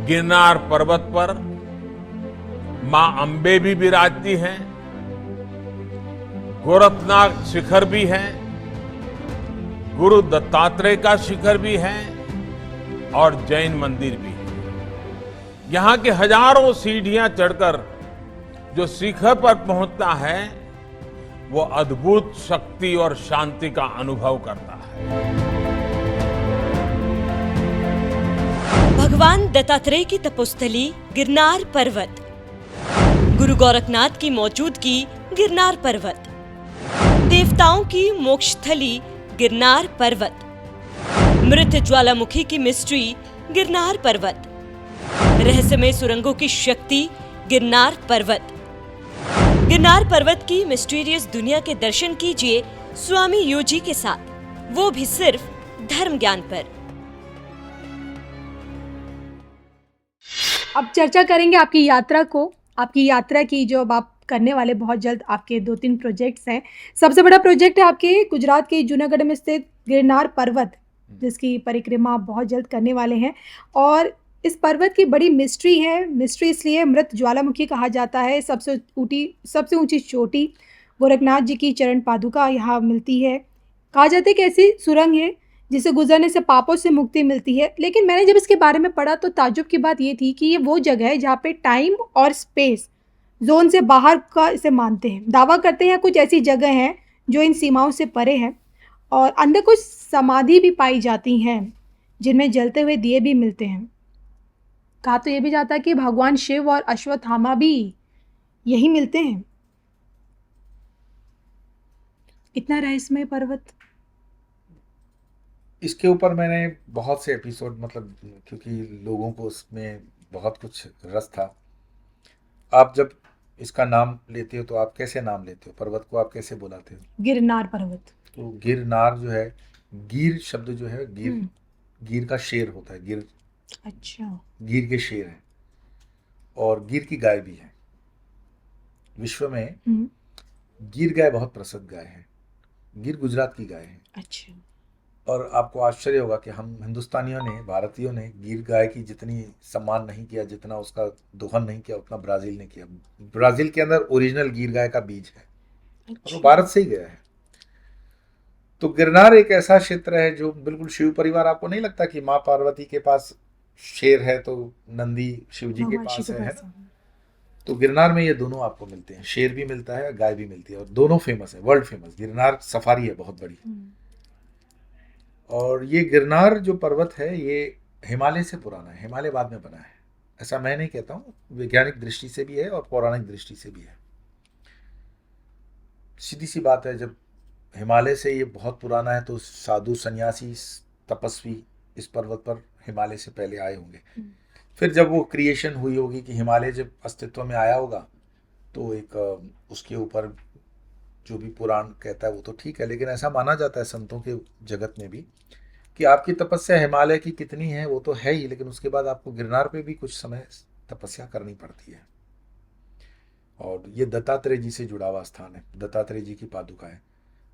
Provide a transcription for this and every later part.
गिरनार पर्वत पर मां अंबे भी विराजती हैं, गोरखनाथ शिखर भी है, गुरु दत्तात्रेय का शिखर भी है और जैन मंदिर भी है। यहाँ के हजारों सीढ़ियां चढ़कर जो शिखर पर पहुंचता है वो अद्भुत शक्ति और शांति का अनुभव करता है। भगवान दत्तात्रेय की तपोस्थली गिरनार पर्वत, गुरु गोरखनाथ की मौजूदगी गिरनार पर्वत, देवताओं की मोक्षस्थली गिरनार पर्वत, मृत ज्वालामुखी की मिस्ट्री गिरनार पर्वत, रहस्यमय सुरंगों की शक्ति गिरनार पर्वत। गिरनार पर्वत की मिस्टीरियस दुनिया के दर्शन कीजिए स्वामी यूजी के साथ, वो भी सिर्फ धर्म ज्ञान पर। अब चर्चा करेंगे आपकी यात्रा को, आपकी यात्रा की जो अब आप करने वाले बहुत जल्द आपके 2-3 प्रोजेक्ट्स हैं। सबसे बड़ा प्रोजेक्ट है आपके गुजरात के जूनागढ़ में स्थित गिरनार पर्वत, जिसकी परिक्रमा आप बहुत जल्द करने वाले हैं। और इस पर्वत की बड़ी मिस्ट्री है। मिस्ट्री इसलिए मृत ज्वालामुखी कहा जाता है। सबसे ऊंची चोटी गोरखनाथ जी की चरण पादुका यहाँ मिलती है। कहा जाता है कि ऐसी सुरंग है जिसे गुजरने से पापों से मुक्ति मिलती है। लेकिन मैंने जब इसके बारे में पढ़ा तो ताज्जुब की बात ये थी कि ये वो जगह है जहाँ पे टाइम और स्पेस जोन से बाहर का इसे मानते हैं। दावा करते हैं कुछ ऐसी जगह हैं जो इन सीमाओं से परे हैं और अंदर कुछ समाधि भी पाई जाती हैं जिनमें जलते हुए दिए भी मिलते हैं। कहा तो ये भी जाता है कि भगवान शिव और अश्वत्थामा भी यही मिलते हैं। इतना रहस्यमय पर्वत। इसके ऊपर मैंने बहुत से एपिसोड, मतलब क्योंकि लोगों को उसमें बहुत कुछ रस था। आप जब इसका नाम लेते हो तो आप कैसे नाम लेते हो? पर्वत को आप कैसे बुलाते हो? गिरनार पर्वत। तो गिरनार जो है, गिर शब्द जो है, गिर का शेर होता है। गिर, अच्छा, गिर के शेर हैं और गिर की गाय भी है। विश्व में गिर गाय बहुत प्रसिद्ध गाय है। गिर गुजरात की गाय है। अच्छा। और आपको आश्चर्य होगा कि हम हिंदुस्तानियों ने, भारतीयों ने गिर गाय की जितनी सम्मान नहीं किया, जितना उसका दोहन नहीं किया, उतना ब्राजील ने किया। ब्राजील के अंदर ओरिजिनल गिर गाय का बीज है और वो भारत से ही गया है। तो गिरनार एक ऐसा क्षेत्र है जो बिल्कुल शिव परिवार। आपको नहीं लगता कि माँ पार्वती के पास शेर है तो नंदी शिव जी के पास है ना? तो गिरनार में ये दोनों आपको मिलते हैं। शेर भी मिलता है, गाय भी मिलती है और दोनों फेमस है, वर्ल्ड फेमस। गिरनार सफारी है बहुत बड़ी। और ये गिरनार जो पर्वत है ये हिमालय से पुराना है। हिमालय बाद में बना है, ऐसा मैं नहीं कहता हूँ। वैज्ञानिक दृष्टि से भी है और पौराणिक दृष्टि से भी है। सीधी सी बात है, जब हिमालय से ये बहुत पुराना है तो साधु सन्यासी तपस्वी इस पर्वत पर हिमालय से पहले आए होंगे। फिर जब वो क्रिएशन हुई होगी कि हिमालय जब अस्तित्व में आया होगा तो एक उसके ऊपर जो भी पुराण कहता है वो तो ठीक है, लेकिन ऐसा माना जाता है संतों के जगत में भी कि आपकी तपस्या हिमालय की कितनी है वो तो है ही, लेकिन उसके बाद आपको गिरनार पे भी कुछ समय तपस्या करनी पड़ती है। और ये दत्तात्रेय जी से जुड़ा हुआ स्थान है, दत्तात्रेय जी की पादुका है।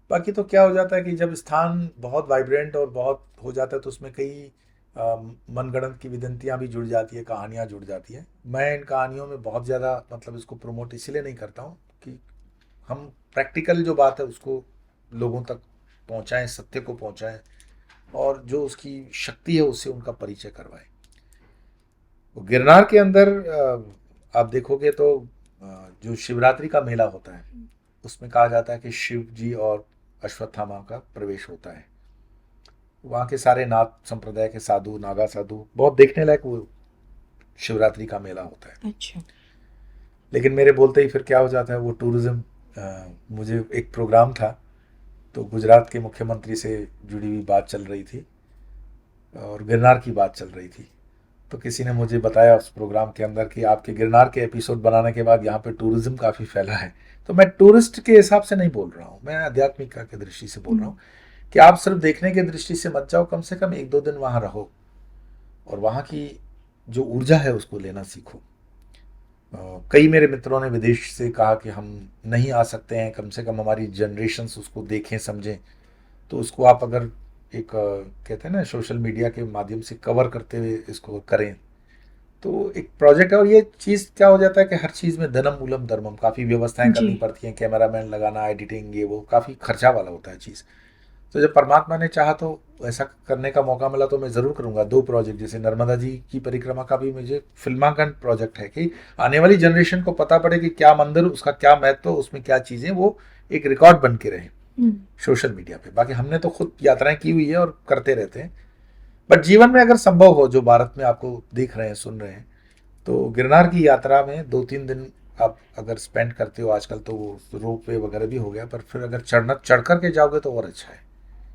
बाकी तो क्या हो जाता है कि जब स्थान बहुत वाइब्रेंट और बहुत हो जाता है तो उसमें कई मनगढ़ंत की विदंतियाँ भी जुड़ जाती है, कहानियाँ जुड़ जाती है। मैं इन कहानियों में बहुत ज़्यादा मतलब इसको प्रमोट इसलिए नहीं करता हूँ कि हम प्रैक्टिकल जो बात है उसको लोगों तक पहुँचाएं, सत्य को पहुँचाएं और जो उसकी शक्ति है उससे उनका परिचय करवाएं। गिरनार के अंदर आप देखोगे तो जो शिवरात्रि का मेला होता है उसमें कहा जाता है कि शिव जी और अश्वत्थामा का प्रवेश होता है। वहाँ के सारे नाथ संप्रदाय के साधु, नागा साधु, बहुत देखने लायक वो शिवरात्रि का मेला होता है। अच्छा। लेकिन मेरे बोलते ही फिर क्या हो जाता है, वो टूरिज्म, मुझे एक प्रोग्राम था तो गुजरात के मुख्यमंत्री से जुड़ी हुई बात चल रही थी और गिरनार की बात चल रही थी। तो किसी ने मुझे बताया उस प्रोग्राम के अंदर कि आपके गिरनार के एपिसोड बनाने के बाद यहाँ पे टूरिज्म काफ़ी फैला है। तो मैं टूरिस्ट के हिसाब से नहीं बोल रहा हूँ, मैं आध्यात्मिकता की दृष्टि से बोल रहा हूँ कि आप सिर्फ देखने की दृष्टि से मत जाओ, कम से कम 1-2 दिन वहाँ रहो और वहाँ की जो ऊर्जा है उसको लेना सीखो। कई मेरे मित्रों ने विदेश से कहा कि हम नहीं आ सकते हैं, कम से कम हमारी जनरेशन्स उसको देखें समझें। तो उसको आप अगर एक कहते हैं ना सोशल मीडिया के माध्यम से कवर करते हुए इसको करें तो एक प्रोजेक्ट है, और ये चीज़ क्या हो जाता है कि हर चीज़ में धनम मूलम धर्मम, काफ़ी व्यवस्थाएं जी। करनी पड़ती हैं, कैमरामैन लगाना, एडिटिंग, ये वो काफ़ी खर्चा वाला होता है चीज़। तो जब परमात्मा ने चाहा तो ऐसा करने का मौका मिला तो मैं ज़रूर करूँगा। 2 प्रोजेक्ट, जैसे नर्मदा जी की परिक्रमा का भी मुझे फिल्मांकन प्रोजेक्ट है कि आने वाली जनरेशन को पता पड़े कि क्या मंदिर, उसका क्या महत्व, उसमें क्या चीज़ें, वो एक रिकॉर्ड बन के रहे सोशल मीडिया पे। बाकी हमने तो खुद यात्राएं की हुई है और करते रहते हैं, बट जीवन में अगर संभव हो, जो भारत में आपको देख रहे हैं, सुन रहे हैं, तो गिरनार की यात्रा में 2-3 दिन आप अगर स्पेंड करते हो, आजकल तो वो रोप वे वगैरह भी हो गया, पर फिर अगर चढ़ करके जाओगे तो और अच्छा है।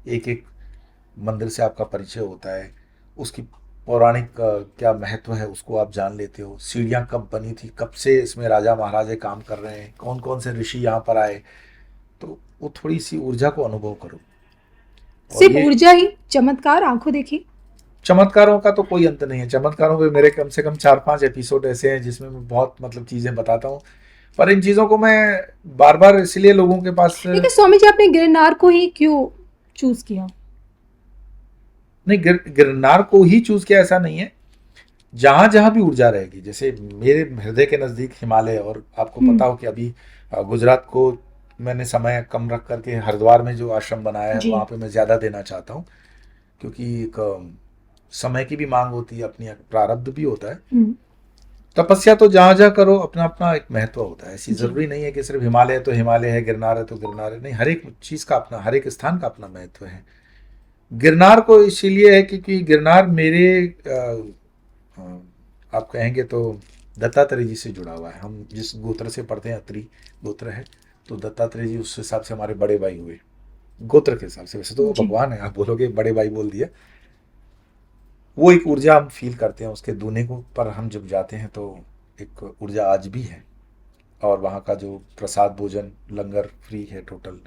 एक एक मंदिर से आपका परिचय होता है, उसकी पौराणिक क्या महत्व है उसको आप जान लेते हो। सीढ़ियाँ कब बनी थी, कब से इसमें राजा महाराजे काम कर रहे हैं, कौन कौन से ऋषि यहाँ पर आए, तो वो थोड़ी सी ऊर्जा को अनुभव करो। और सिर्फ ये ऊर्जा ही, चमत्कार आंखों देखी। चमत्कारों का तो कोई अंत नहीं है। चमत्कारों पे मेरे कम से कम 4-5 एपिसोड ऐसे हैं जिसमें मैं बहुत मतलब चीज़ें बताता हूँ, पर इन चीज़ों को मैं बार बार इसलिए लोगों के पास लेकिन स्वामी जी, आपने गिरनार को ही क्यों चूज किया? नहीं, गिरनार को ही चूज किया ऐसा नहीं है। जहां जहां भी ऊर्जा रहेगी, जैसे मेरे हृदय के नजदीक हिमालय, और आपको पता हो कि अभी गुजरात को मैंने समय कम रख करके हरिद्वार में जो आश्रम बनाया है जी। वहां पे मैं ज्यादा देना चाहता हूँ, क्योंकि एक समय की भी मांग होती है, अपनी प्रारब्ध भी होता है। तपस्या तो जहां जहां करो, अपना अपना एक महत्व होता है। ऐसी जी। जरूरी नहीं है कि सिर्फ हिमालय है तो हिमालय है, गिरनार है तो गिरनार है, नहीं, हर एक चीज का अपना, हर एक स्थान का अपना महत्व है। गिरनार को इसीलिए है क्योंकि गिरनार मेरे आप कहेंगे तो दत्तात्रेय जी से जुड़ा हुआ है। हम जिस गोत्र से पढ़ते हैं, अत्रि गोत्र है, तो दत्तात्रेय जी उस हिसाब से हमारे बड़े भाई हुए, गोत्र के हिसाब से। वैसे तो वो जी। भगवान है, आप बोलोगे बड़े भाई बोल दिया। वो एक ऊर्जा हम फील करते हैं उसके दूने को, पर हम जब जाते हैं तो एक ऊर्जा आज भी है। और वहाँ का जो प्रसाद भोजन लंगर फ्री है टोटल,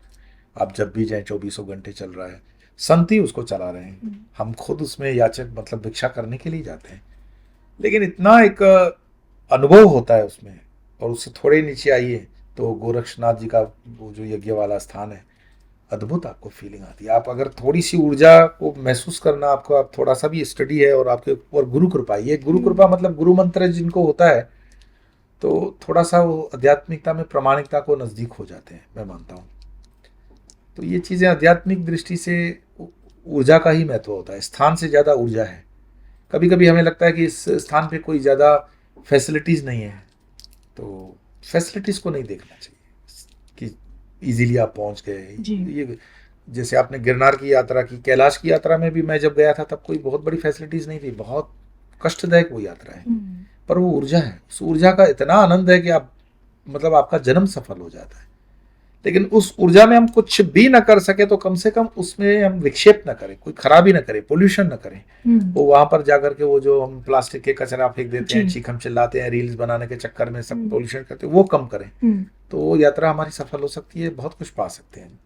आप जब भी जाएं 24 घंटे चल रहा है, संत ही उसको चला रहे हैं। हम खुद उसमें याचक मतलब भिक्षा करने के लिए जाते हैं, लेकिन इतना एक अनुभव होता है उसमें। और उससे थोड़े नीचे आइए तो गोरक्षनाथ जी का वो जो यज्ञ वाला स्थान है, अद्भुत आपको फीलिंग आती है। आप अगर थोड़ी सी ऊर्जा को महसूस करना, आपको आप थोड़ा सा भी स्टडी है और आपके ऊपर गुरु कृपा, ये गुरु कृपा मतलब गुरु मंत्र जिनको होता है, तो थोड़ा सा वो आध्यात्मिकता में प्रामाणिकता को नज़दीक हो जाते हैं, मैं मानता हूँ। तो ये चीज़ें आध्यात्मिक दृष्टि से ऊर्जा का ही महत्व होता है, स्थान से ज़्यादा ऊर्जा है। कभी कभी हमें लगता है कि इस स्थान पे कोई ज़्यादा फैसिलिटीज़ नहीं है, तो फैसिलिटीज़ को नहीं देखना चाहिए कि इजीली आप पहुंच गए। ये जैसे आपने गिरनार की यात्रा की, कैलाश की यात्रा में भी मैं जब गया था तब कोई बहुत बड़ी फैसिलिटीज़ नहीं थी, बहुत कष्टदायक वो यात्रा है, पर वो ऊर्जा है, उस ऊर्जा का इतना आनंद है कि आप मतलब आपका जन्म सफल हो जाता है। लेकिन उस ऊर्जा में हम कुछ भी ना कर सके तो कम से कम उसमें हम विक्षेप ना करें, कोई खराबी ना करें, पोल्यूशन ना करें। वो वहां पर जाकर के वो जो हम प्लास्टिक के कचरा फेंक देते हैं, चीख हम चिल्लाते हैं, रील्स बनाने के चक्कर में सब पोल्यूशन करते हैं, वो कम करें, तो वो यात्रा हमारी सफल हो सकती है, बहुत कुछ पा सकते हैं।